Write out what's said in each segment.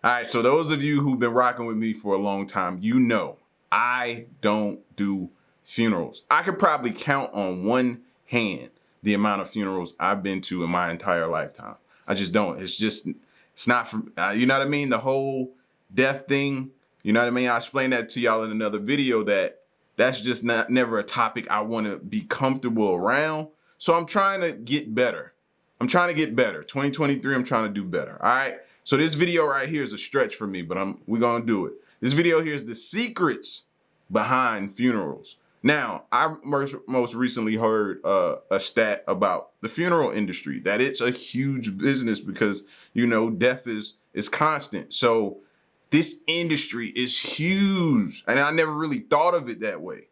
All right, so those of you who've been rocking with me for a long time, you know I don't do funerals. I could probably count on one hand the amount of funerals I've been to in my entire lifetime. I just don't. It's not for, you know what I mean? The whole death thing, you know what I mean? I explained that to y'all in another video that's just never a topic I want to be comfortable around. So I'm trying to get better. 2023, I'm trying to do better, all right? So this video right here is a stretch for me, but we're gonna do it. This video here is the secrets behind funerals. Now, I most recently heard a stat about the funeral industry, that it's a huge business because, you know, death is constant. So this industry is huge, and I never really thought of it that way.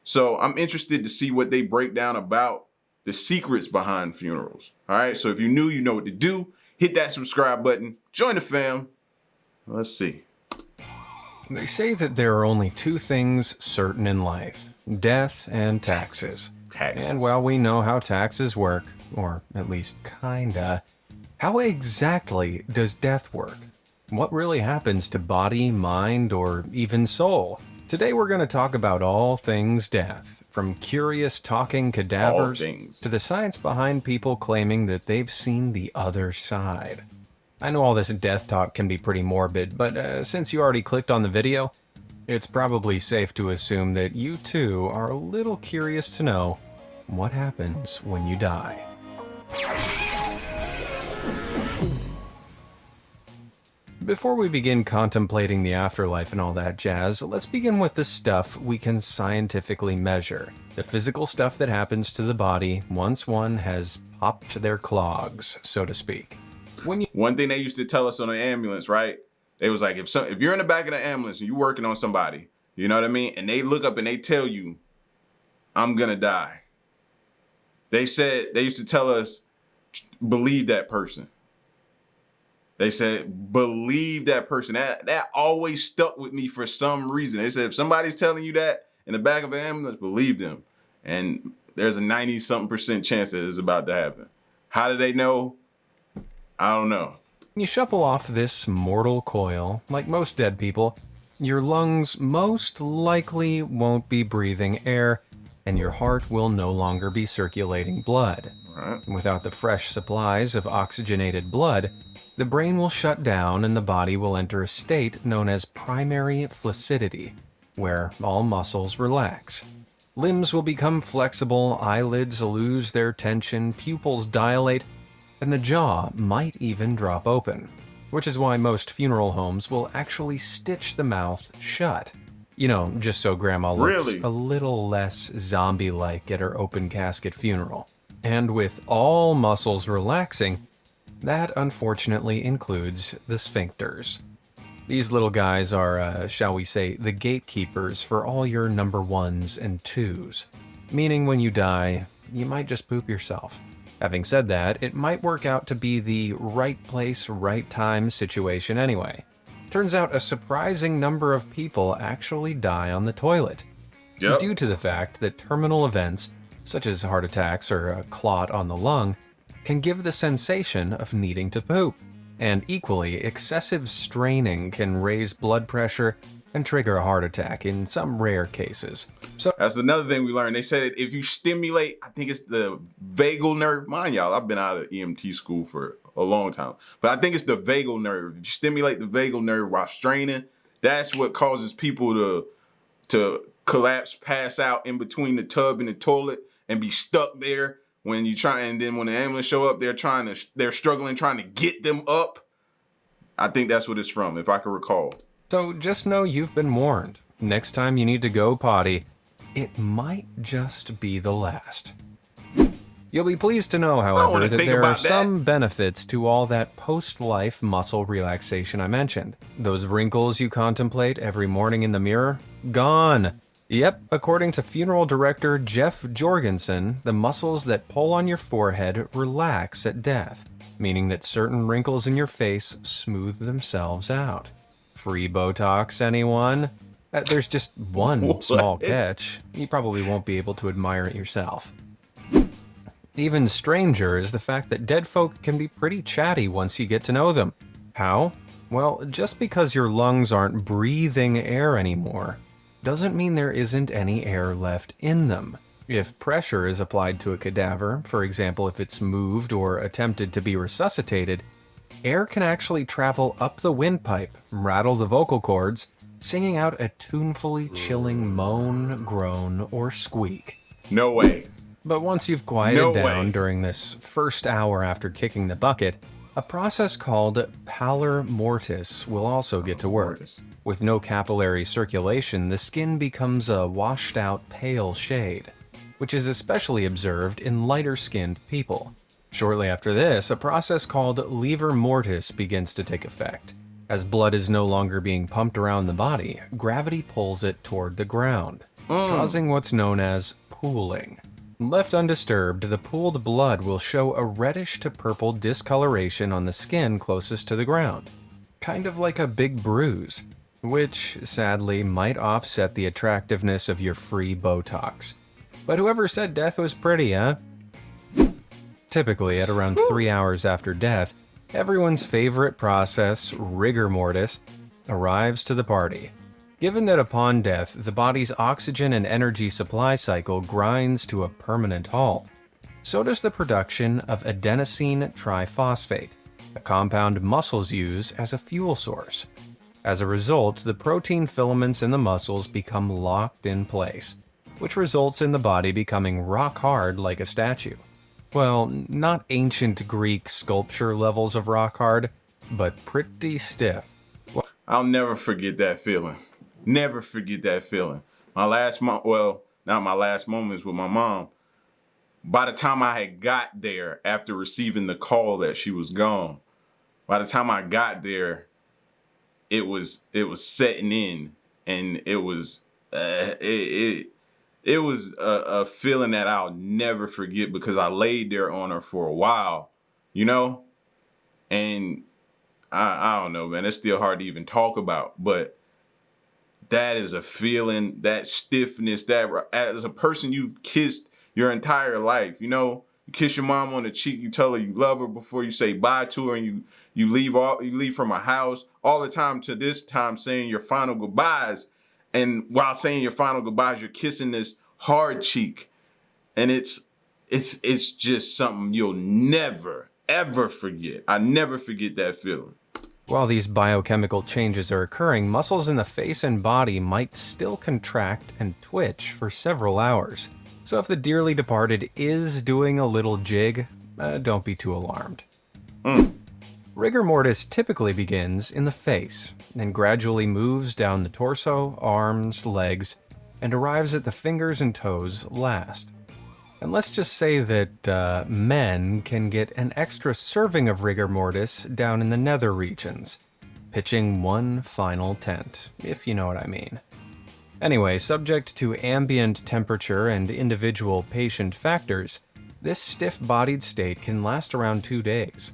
So I'm interested to see what they break down about the secrets behind funerals. All right, so if you're new, you know what to do. Hit that subscribe button, join the fam. Let's see. They say that there are only two things certain in life: death and taxes. And while we know how taxes work, or at least kinda, how exactly does death work? What really happens to body, mind, or even soul? Today we're going to talk about all things death, from curious talking cadavers to the science behind people claiming that they've seen the other side. I know all this death talk can be pretty morbid, but since you already clicked on the video, it's probably safe to assume that you too are a little curious to know what happens when you die. Before we begin contemplating the afterlife and all that jazz, let's begin with the stuff we can scientifically measure. The physical stuff that happens to the body once one has popped their clogs, so to speak. One thing they used to tell us on the ambulance, right? They was like, if you're in the back of the ambulance and you're working on somebody, you know what I mean? And they look up and they tell you, I'm gonna die. They used to tell us, believe that person. They said, believe that person. That always stuck with me for some reason. They said, if somebody's telling you that in the back of an ambulance, believe them. And there's a 90-something% chance that it's about to happen. How do they know? I don't know. When you shuffle off this mortal coil, like most dead people, your lungs most likely won't be breathing air, and your heart will no longer be circulating blood. Right. Without the fresh supplies of oxygenated blood, the brain will shut down and the body will enter a state known as primary flaccidity, where all muscles relax. Limbs will become flexible, eyelids lose their tension, pupils dilate, and the jaw might even drop open, which is why most funeral homes will actually stitch the mouth shut. You know, just so grandma looks a little less zombie-like at her open casket funeral. And with all muscles relaxing, that unfortunately includes the sphincters. These little guys are, shall we say, the gatekeepers for all your number ones and twos. Meaning when you die, you might just poop yourself. Having said that, it might work out to be the right place, right time situation anyway. Turns out a surprising number of people actually die on the toilet. Yep. Due to the fact that terminal events, such as heart attacks or a clot on the lung, can give the sensation of needing to poop. And equally, excessive straining can raise blood pressure and trigger a heart attack in some rare cases. So that's another thing we learned. They said if you stimulate, I think it's the vagal nerve. Mind y'all, I've been out of EMT school for a long time, but I think it's the vagal nerve. If you stimulate the vagal nerve while straining, that's what causes people to collapse, pass out in between the tub and the toilet and be stuck there. When you try, and then when the ambulance show up, they're struggling trying to get them up. I think that's what it's from, if I can recall. So just know you've been warned. Next time you need to go potty, it might just be the last. You'll be pleased to know, however, that there are some benefits to all that post-life muscle relaxation I mentioned. Those wrinkles you contemplate every morning in the mirror? Gone. Yep, according to funeral director Jeff Jorgensen, the muscles that pull on your forehead relax at death, meaning that certain wrinkles in your face smooth themselves out. Free Botox, anyone? There's just one small catch. You probably won't be able to admire it yourself. Even stranger is the fact that dead folk can be pretty chatty once you get to know them. How? Well, just because your lungs aren't breathing air anymore, doesn't mean there isn't any air left in them. If pressure is applied to a cadaver, for example if it's moved or attempted to be resuscitated, air can actually travel up the windpipe, rattle the vocal cords, singing out a tunefully chilling moan, groan, or squeak. No way. But once you've quieted down during this first hour after kicking the bucket, a process called pallor mortis will also get to work. With no capillary circulation, the skin becomes a washed-out pale shade, which is especially observed in lighter-skinned people. Shortly after this, a process called lever mortis begins to take effect. As blood is no longer being pumped around the body, gravity pulls it toward the ground, causing what's known as pooling. Left undisturbed, the pooled blood will show a reddish to purple discoloration on the skin closest to the ground, kind of like a big bruise, which sadly might offset the attractiveness of your free Botox. But whoever said death was pretty, huh? Typically, at around 3 hours after death, everyone's favorite process, rigor mortis, arrives to the party. Given that upon death, the body's oxygen and energy supply cycle grinds to a permanent halt, so does the production of adenosine triphosphate, a compound muscles use as a fuel source. As a result, the protein filaments in the muscles become locked in place, which results in the body becoming rock hard like a statue. Well, not ancient Greek sculpture levels of rock hard, but pretty stiff. I'll never forget that feeling. Never forget that feeling. My last well, not my last moments with my mom. By the time I had got there after receiving the call that she was gone, by the time I got there, it was setting in, and it was it was a feeling that I'll never forget because I laid there on her for a while, you know? And I don't know, man, it's still hard to even talk about, but that is a feeling, that stiffness, that as a person you've kissed your entire life, you know, you kiss your mom on the cheek, you tell her you love her before you say bye to her, and you leave from a house all the time to this time saying your final goodbyes. And while saying your final goodbyes, you're kissing this hard cheek. And it's just something you'll never, ever forget. I never forget that feeling. While these biochemical changes are occurring, muscles in the face and body might still contract and twitch for several hours. So if the dearly departed is doing a little jig, don't be too alarmed. Rigor mortis typically begins in the face, and gradually moves down the torso, arms, legs, and arrives at the fingers and toes last. And let's just say that men can get an extra serving of rigor mortis down in the nether regions, pitching one final tent, if you know what I mean. Anyway, subject to ambient temperature and individual patient factors, this stiff-bodied state can last around 2 days.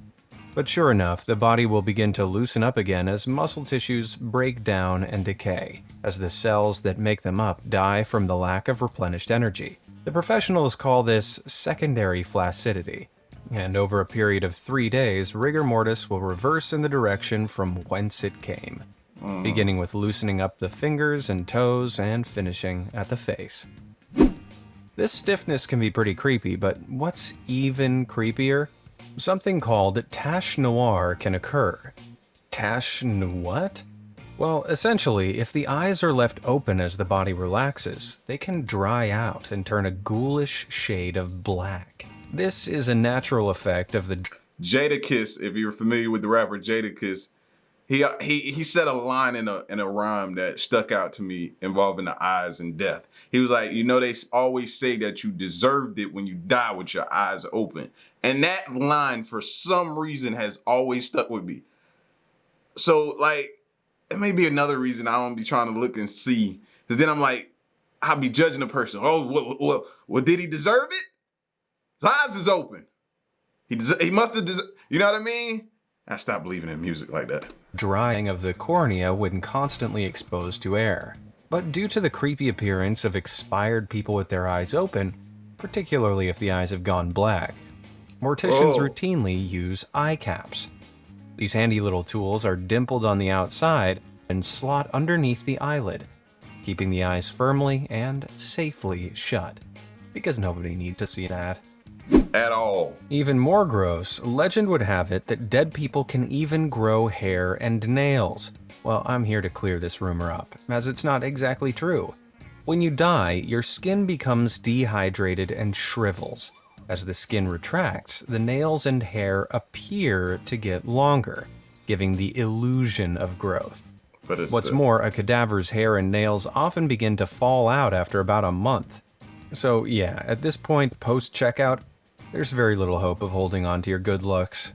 But sure enough, the body will begin to loosen up again as muscle tissues break down and decay, as the cells that make them up die from the lack of replenished energy. The professionals call this secondary flaccidity, and over a period of 3 days, rigor mortis will reverse in the direction from whence it came, beginning with loosening up the fingers and toes and finishing at the face. This stiffness can be pretty creepy, but what's even creepier? Something called tache noire can occur. Tache what? Well, essentially, if the eyes are left open as the body relaxes, they can dry out and turn a ghoulish shade of black. This is a natural effect of the Jadakiss, if you're familiar with the rapper Jadakiss, he said a line in a rhyme that stuck out to me involving the eyes and death. He was like, you know, they always say that you deserved it when you die with your eyes open. And that line, for some reason, has always stuck with me. So, like, it may be another reason I don't be trying to look and see. Because then I'm like, I'll be judging a person. Oh, what did he deserve it? His eyes is open. He must have deserved, you know what I mean? I stopped believing in music like that. Drying of the cornea when constantly exposed to air. But due to the creepy appearance of expired people with their eyes open, particularly if the eyes have gone black, morticians routinely use eye caps. These handy little tools are dimpled on the outside and slot underneath the eyelid, keeping the eyes firmly and safely shut, because nobody needs to see that. At all. Even more gross, legend would have it that dead people can even grow hair and nails. Well, I'm here to clear this rumor up, as it's not exactly true. When you die, your skin becomes dehydrated and shrivels. As the skin retracts, the nails and hair appear to get longer, giving the illusion of growth. What's more, a cadaver's hair and nails often begin to fall out after about a month. So yeah, at this point, post-checkout, there's very little hope of holding on to your good looks.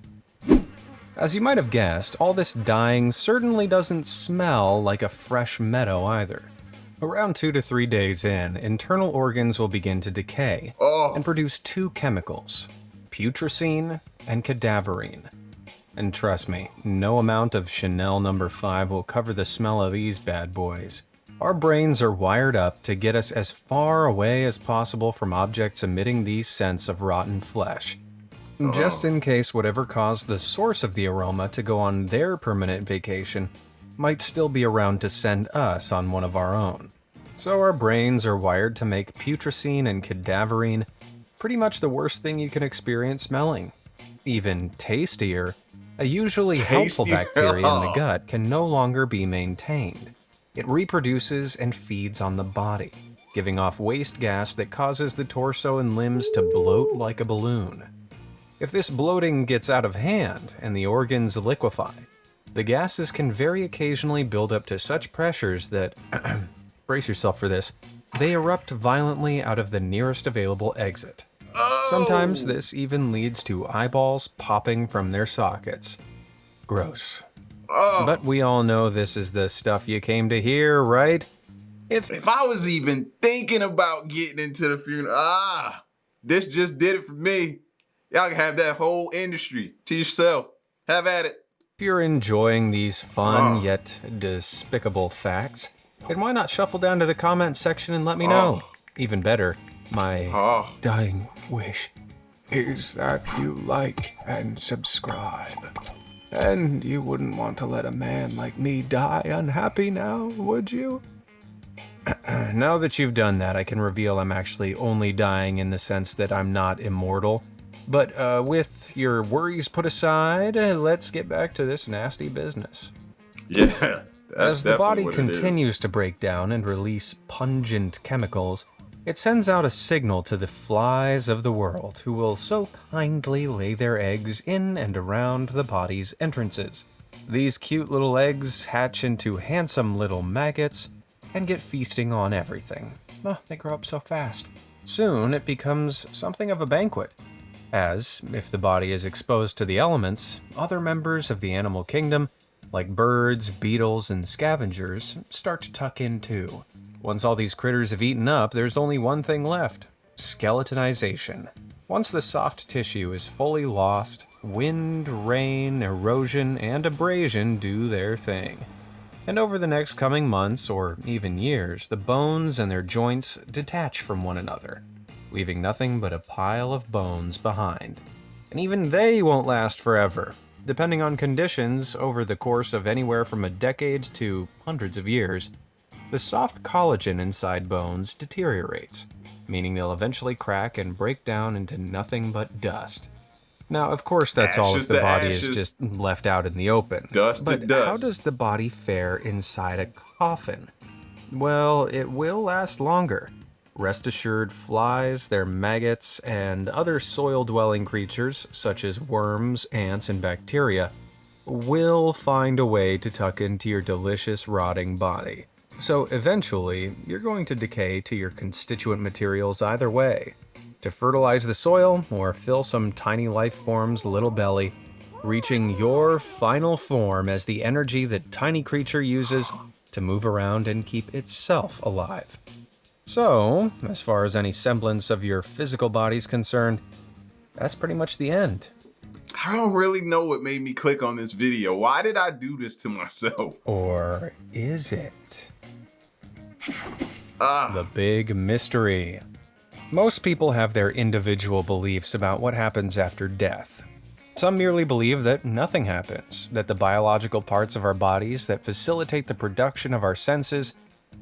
As you might have guessed, all this dying certainly doesn't smell like a fresh meadow either. Around 2 to 3 days in, internal organs will begin to decay and produce two chemicals, putrescine and cadaverine. And trust me, no amount of Chanel No. 5 will cover the smell of these bad boys. Our brains are wired up to get us as far away as possible from objects emitting these scents of rotten flesh, just in case whatever caused the source of the aroma to go on their permanent vacation might still be around to send us on one of our own. So our brains are wired to make putrescine and cadaverine pretty much the worst thing you can experience smelling. Even tastier, a usually helpful bacteria in the gut can no longer be maintained. It reproduces and feeds on the body, giving off waste gas that causes the torso and limbs to bloat like a balloon. If this bloating gets out of hand and the organs liquefy, the gases can very occasionally build up to such pressures that, brace yourself for this, they erupt violently out of the nearest available exit. Sometimes this even leads to eyeballs popping from their sockets. Gross. But we all know this is the stuff you came to hear, right? If I was even thinking about getting into the funeral, this just did it for me. Y'all can have that whole industry to yourself. Have at it. If you're enjoying these fun yet despicable facts, then why not shuffle down to the comments section and let me know? Even better, my dying wish is that you like and subscribe. And you wouldn't want to let a man like me die unhappy now, would you? Now that you've done that, I can reveal I'm actually only dying in the sense that I'm not immortal. But with your worries put aside, let's get back to this nasty business. Yeah, as the body continues to break down and release pungent chemicals, it sends out a signal to the flies of the world, who will so kindly lay their eggs in and around the body's entrances. These cute little eggs hatch into handsome little maggots and get feasting on everything. They grow up so fast. Soon it becomes something of a banquet, as, if the body is exposed to the elements, other members of the animal kingdom, like birds, beetles, and scavengers, start to tuck in too. Once all these critters have eaten up, there's only one thing left: skeletonization. Once the soft tissue is fully lost, wind, rain, erosion, and abrasion do their thing. And over the next coming months, or even years, the bones and their joints detach from one another, leaving nothing but a pile of bones behind. And even they won't last forever. Depending on conditions, over the course of anywhere from a decade to hundreds of years, the soft collagen inside bones deteriorates, meaning they'll eventually crack and break down into nothing but dust. Now, of course, that's all if the body is just left out in the open. But how does the body fare inside a coffin? Well, it will last longer. Rest assured, flies, their maggots, and other soil-dwelling creatures, such as worms, ants, and bacteria, will find a way to tuck into your delicious rotting body. So eventually, you're going to decay to your constituent materials either way. To fertilize the soil, or fill some tiny life form's little belly, reaching your final form as the energy that tiny creature uses to move around and keep itself alive. So, as far as any semblance of your physical body's concerned, that's pretty much the end. I don't really know what made me click on this video. Why did I do this to myself? Or is it? The big mystery. Most people have their individual beliefs about what happens after death. Some merely believe that nothing happens, that the biological parts of our bodies that facilitate the production of our senses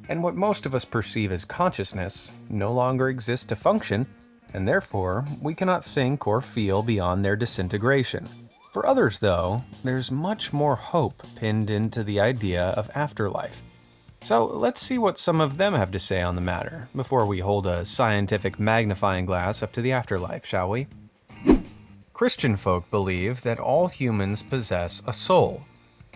and what most of us perceive as consciousness no longer exist to function, and therefore we cannot think or feel beyond their disintegration. For others, though, there's much more hope pinned into the idea of afterlife. So let's see what some of them have to say on the matter before we hold a scientific magnifying glass up to the afterlife, shall we? Christian folk believe that all humans possess a soul.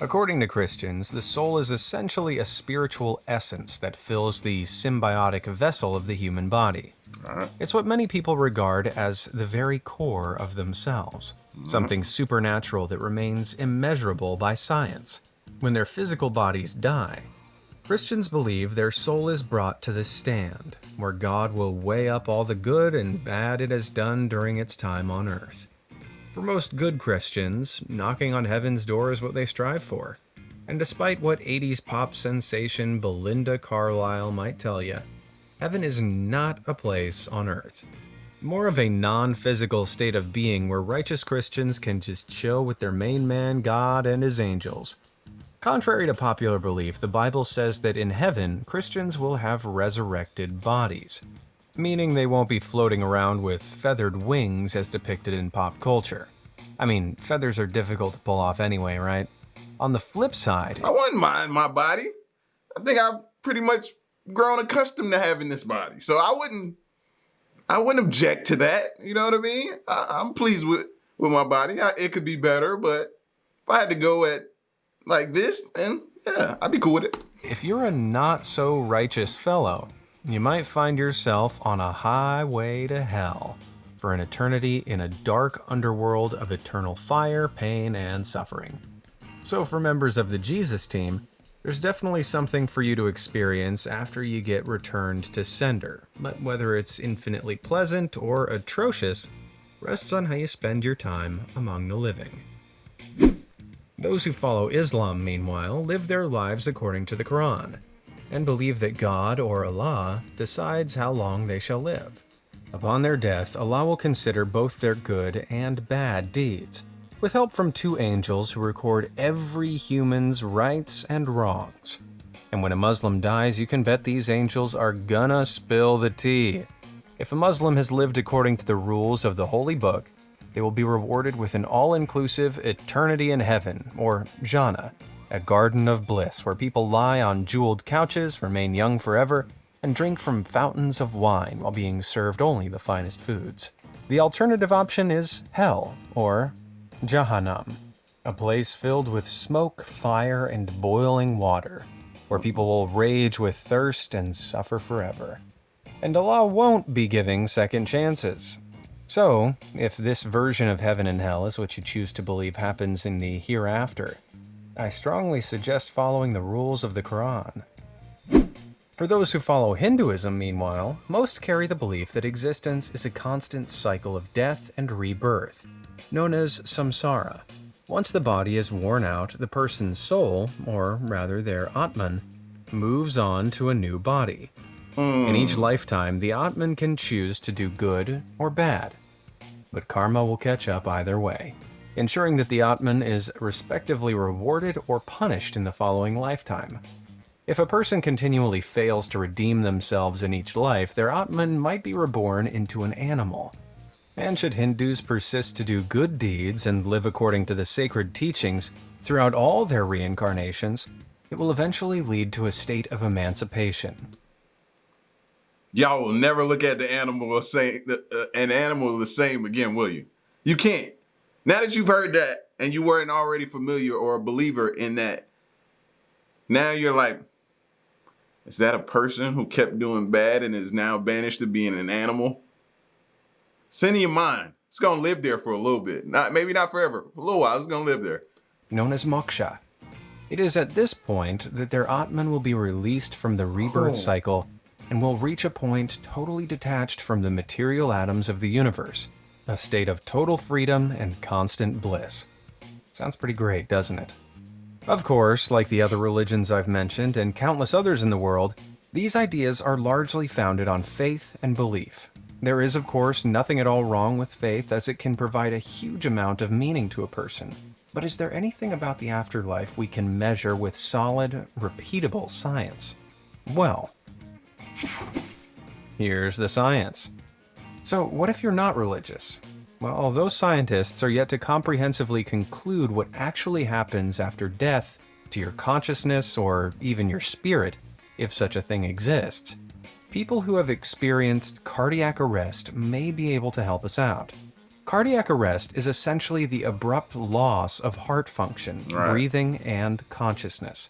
According to Christians, the soul is essentially a spiritual essence that fills the symbiotic vessel of the human body. It's what many people regard as the very core of themselves, something supernatural that remains immeasurable by science. When their physical bodies die, Christians believe their soul is brought to the stand, where God will weigh up all the good and bad it has done during its time on earth. For most good Christians, knocking on heaven's door is what they strive for. And despite what 80s pop sensation Belinda Carlisle might tell you, heaven is not a place on earth. More of a non-physical state of being where righteous Christians can just chill with their main man, God, and his angels. Contrary to popular belief, the Bible says that in heaven, Christians will have resurrected bodies, meaning they won't be floating around with feathered wings as depicted in pop culture. I mean, feathers are difficult to pull off anyway, right? On the flip side, I wouldn't mind my body. I think I've pretty much grown accustomed to having this body. So I wouldn't object to that. You know what I mean? I'm pleased with my body. It could be better, but if I had to go at like this, then yeah, I'd be cool with it. if you're a not-so-righteous fellow, you might find yourself on a highway to hell for an eternity in a dark underworld of eternal fire, pain, and suffering. So for members of the Jesus team, there's definitely something for you to experience after you get returned to sender, but whether it's infinitely pleasant or atrocious rests on how you spend your time among the living. Those who follow Islam, meanwhile, live their lives according to the Quran, and believe that God, or Allah, decides how long they shall live. Upon their death, Allah will consider both their good and bad deeds, with help from two angels who record every human's rights and wrongs. And when a Muslim dies, you can bet these angels are gonna spill the tea. If a Muslim has lived according to the rules of the Holy Book, they will be rewarded with an all-inclusive eternity in heaven, or Jannah, a garden of bliss where people lie on jeweled couches, remain young forever, and drink from fountains of wine while being served only the finest foods. The alternative option is hell, or Jahannam, a place filled with smoke, fire, and boiling water, where people will rage with thirst and suffer forever. And Allah won't be giving second chances. So, if this version of heaven and hell is what you choose to believe happens in the hereafter, I strongly suggest following the rules of the Quran. For those who follow Hinduism, meanwhile, most carry the belief that existence is a constant cycle of death and rebirth, known as samsara. Once the body is worn out, the person's soul, or rather their Atman, moves on to a new body. In each lifetime, the Atman can choose to do good or bad, but karma will catch up either way, ensuring that the Atman is respectively rewarded or punished in the following lifetime. If a person continually fails to redeem themselves in each life, their Atman might be reborn into an animal. And should Hindus persist to do good deeds and live according to the sacred teachings throughout all their reincarnations, it will eventually lead to a state of emancipation. Y'all will never look at the animal or say an animal the same again, will you? You can't. Now that you've heard that and you weren't already familiar or a believer in that, now you're like, is that a person who kept doing bad and is now banished to being an animal? Send in your mind. It's going to live there for a little bit. Maybe not forever. For a little while, it's going to live there. Known as moksha. It is at this point that their Atman will be released from the rebirth cycle and will reach a point totally detached from the material atoms of the universe, a state of total freedom and constant bliss. Sounds pretty great, doesn't it? Of course, like the other religions I've mentioned and countless others in the world, these ideas are largely founded on faith and belief. There is, of course, nothing at all wrong with faith, as it can provide a huge amount of meaning to a person. But is there anything about the afterlife we can measure with solid, repeatable science? Well, here's the science. So, what if you're not religious? Well, although scientists are yet to comprehensively conclude what actually happens after death to your consciousness or even your spirit, if such a thing exists, people who have experienced cardiac arrest may be able to help us out. Cardiac arrest is essentially the abrupt loss of heart function, breathing, and consciousness.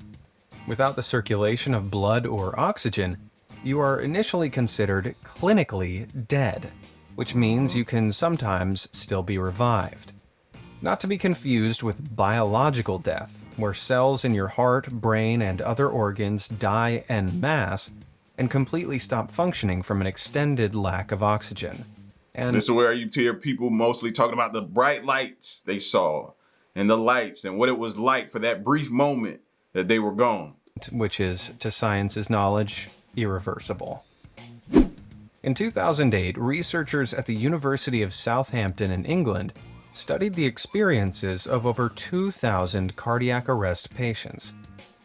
Without the circulation of blood or oxygen, you are initially considered clinically dead, which means you can sometimes still be revived. Not to be confused with biological death, where cells in your heart, brain, and other organs die en masse and completely stop functioning from an extended lack of oxygen. And this is where you hear people mostly talking about the bright lights they saw and the lights and what it was like for that brief moment that they were gone. Which is, to science's knowledge, irreversible. In 2008, researchers at the University of Southampton in England studied the experiences of over 2,000 cardiac arrest patients,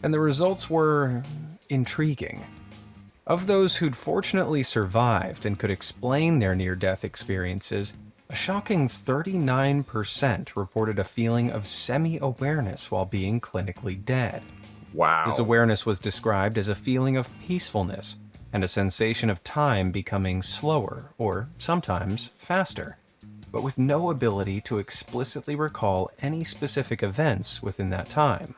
and the results were intriguing. Of those who'd fortunately survived and could explain their near-death experiences, a shocking 39% reported a feeling of semi-awareness while being clinically dead. Wow. This awareness was described as a feeling of peacefulness and a sensation of time becoming slower or sometimes faster, but with no ability to explicitly recall any specific events within that time.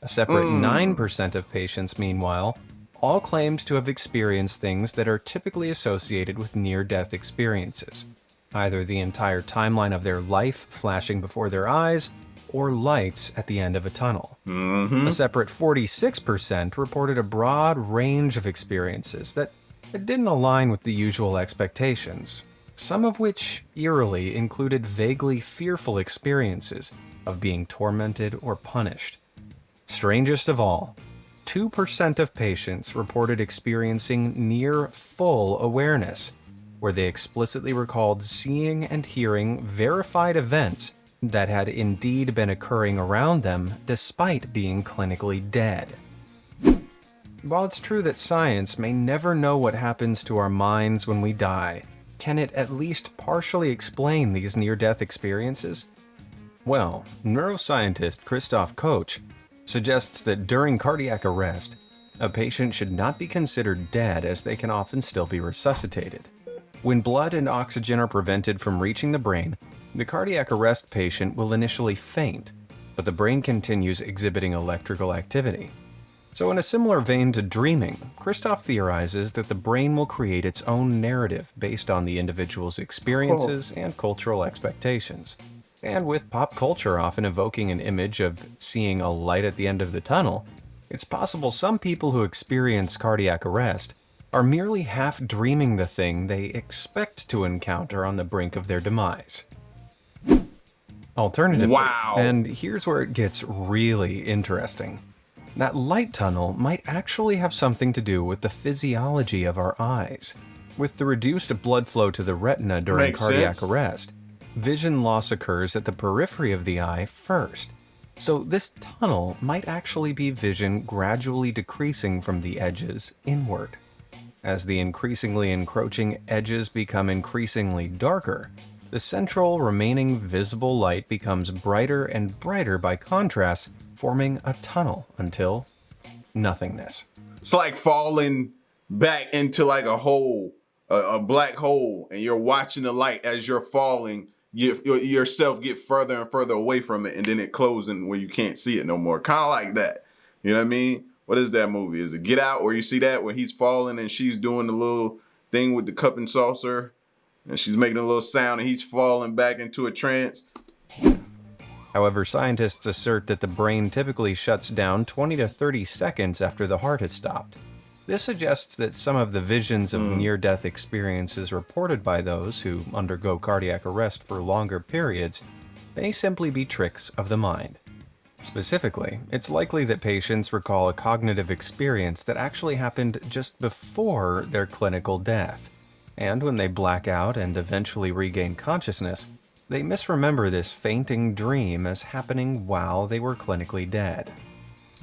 A separate 9% of patients, meanwhile, all claimed to have experienced things that are typically associated with near-death experiences, either the entire timeline of their life flashing before their eyes or lights at the end of a tunnel. A separate 46% reported a broad range of experiences that didn't align with the usual expectations, some of which eerily included vaguely fearful experiences of being tormented or punished. Strangest of all, 2% of patients reported experiencing near full awareness, where they explicitly recalled seeing and hearing verified events that had indeed been occurring around them despite being clinically dead. While it's true that science may never know what happens to our minds when we die, can it at least partially explain these near-death experiences? Well, neuroscientist Christoph Koch suggests that during cardiac arrest, a patient should not be considered dead as they can often still be resuscitated. When blood and oxygen are prevented from reaching the brain, the cardiac arrest patient will initially faint, but the brain continues exhibiting electrical activity. So in a similar vein to dreaming, Christoph theorizes that the brain will create its own narrative based on the individual's experiences and cultural expectations. And with pop culture often evoking an image of seeing a light at the end of the tunnel, it's possible some people who experience cardiac arrest are merely half dreaming the thing they expect to encounter on the brink of their demise. Alternatively, and here's where it gets really interesting, that light tunnel might actually have something to do with the physiology of our eyes. With the reduced blood flow to the retina during cardiac arrest, vision loss occurs at the periphery of the eye first. So this tunnel might actually be vision gradually decreasing from the edges inward. As the increasingly encroaching edges become increasingly darker, the central remaining visible light becomes brighter and brighter by contrast, forming a tunnel until nothingness. It's like falling back into like a hole, a black hole, and you're watching the light as you're falling, yourself get further and further away from it, and then it closing where you can't see it no more. Kind of like that. You know what I mean? What is that movie? Is it Get Out, where you see that where he's falling and she's doing the little thing with the cup and saucer, and she's making a little sound and he's falling back into a trance? However, scientists assert that the brain typically shuts down 20 to 30 seconds after the heart has stopped. This suggests that some of the visions of near-death experiences reported by those who undergo cardiac arrest for longer periods may simply be tricks of the mind. Specifically, it's likely that patients recall a cognitive experience that actually happened just before their clinical death. And when they black out and eventually regain consciousness, they misremember this fainting dream as happening while they were clinically dead.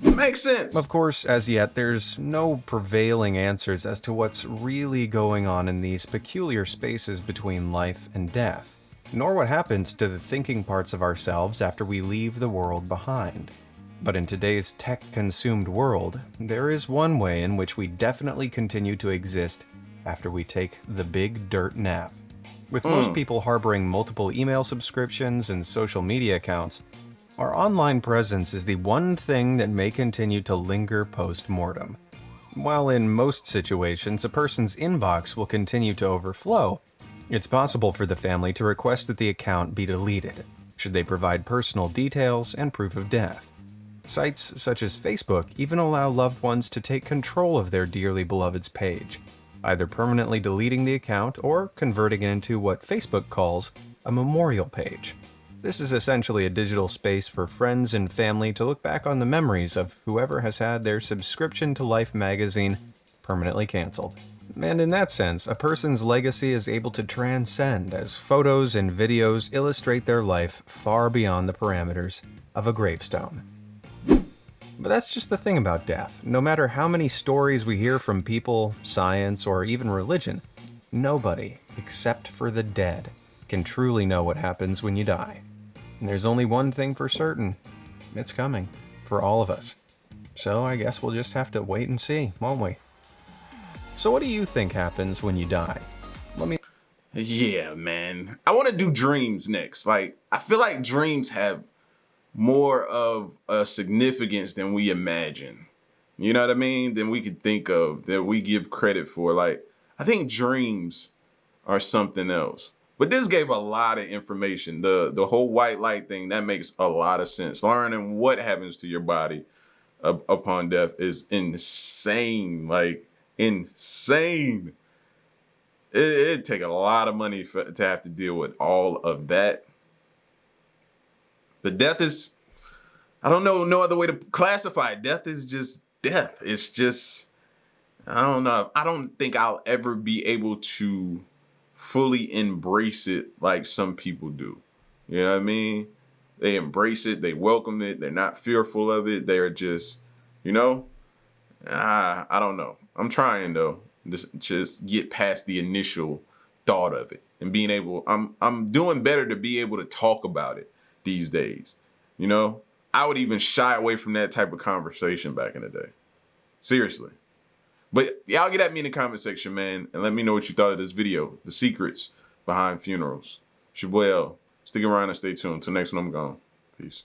Makes sense. Of course, as yet, there's no prevailing answers as to what's really going on in these peculiar spaces between life and death, nor what happens to the thinking parts of ourselves after we leave the world behind. But in today's tech-consumed world, there is one way in which we definitely continue to exist after we take the big dirt nap. With most people harboring multiple email subscriptions and social media accounts, our online presence is the one thing that may continue to linger post-mortem. While in most situations a person's inbox will continue to overflow, it's possible for the family to request that the account be deleted, should they provide personal details and proof of death. Sites such as Facebook even allow loved ones to take control of their dearly beloved's page, either permanently deleting the account or converting it into what Facebook calls a memorial page. This is essentially a digital space for friends and family to look back on the memories of whoever has had their subscription to Life magazine permanently canceled. And in that sense, a person's legacy is able to transcend as photos and videos illustrate their life far beyond the parameters of a gravestone. But that's just the thing about death. No matter how many stories we hear from people, science, or even religion, nobody, except for the dead, can truly know what happens when you die. And there's only one thing for certain. It's coming. For all of us. So I guess we'll just have to wait and see, won't we? So what do you think happens when you die? Yeah, man. I want to do dreams next. Like, I feel like dreams have more of a significance than we imagine. You know what I mean? Than we could think of, that we give credit for. Like, I think dreams are something else. But this gave a lot of information. The whole white light thing, that makes a lot of sense. Learning what happens to your body upon death is insane. Like, insane. It'd take a lot of money to have to deal with all of that. But death is, I don't know no other way to classify it. Death is just death. It's just, I don't know. I don't think I'll ever be able to fully embrace it like some people do. You know what I mean? They embrace it. They welcome it. They're not fearful of it. They're just, you know, I don't know. I'm trying though. Just get past the initial thought of it and being able, I'm doing better to be able to talk about it these days. You know, I would even shy away from that type of conversation back in the day. Seriously. But y'all get at me in the comment section, man, and let me know what you thought of this video. The secrets behind funerals. It's your boy L. Stick around and stay tuned. Till next one, I'm gone. Peace.